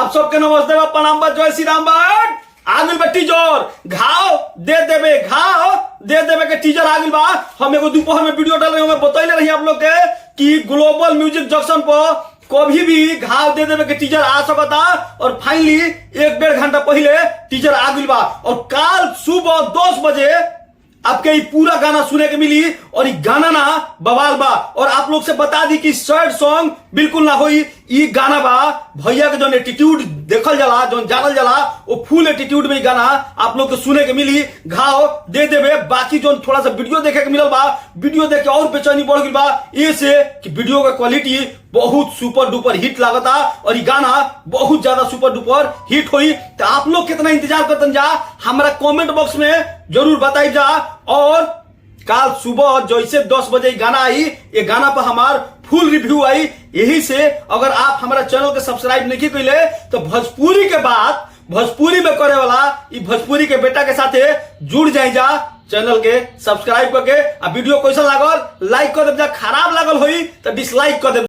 आप सबके नमस्ते बा, प्रणाम बा, जय श्री राम बा। आगिल बा टीजर घाव दे देवे के टीजर आगिल बा। हम एगो दोपहर में वीडियो डाल रहे हमें बतैले रही आप लोग के कि ग्लोबल म्यूजिक जंक्शन पर कभी भी घाव दे देवे के टीजर आ सकता और फाइनली 1-1.5 घंटा पहले टीजर आगिल बा। और कल सुबह 10 बजे आपके ये पूरा गाना सुने के मिली और ये गाना ना बवाल बा। और आप लोग से बता दी कि सैड सॉन्ग बिल्कुल ना होई। ये गाना बा भैया के जो एटीट्यूड देखल जाला, जो जानल जाला, वो फुल एटीट्यूड में गाना आप लोग को सुने के मिली। घाव दे देवे। बाकी जो थोड़ा सा वीडियो देखे के मिलल बा, वीडियो देख के और बेचैनी बढ़ गई बा, ये से कि वीडियो का क्वालिटी बहुत सुपर डुपर हिट लागता और ये गाना बहुत ज्यादा सुपर डुपर हिट हुई। तो आप लोग कितना इंतजार करते जा हमारा कमेंट बॉक्स में जरूर बताई जा। और कल सुबह जैसे 10 बजे गाना आई, ये गाना पर हमार फुल रिव्यू आई। यही से अगर आप हमारा चैनल के सब्सक्राइब नहीं कैले तो भोजपुरी के बाद भोजपुरी में करे वाला ये भोजपुरी के बेटा के साथ जुड़ जाए जा। चैनल के सब्सक्राइब करके। वीडियो कैसा लागल लाइक कर दे, खराब लागल होई तो डिसलाइक कर दे।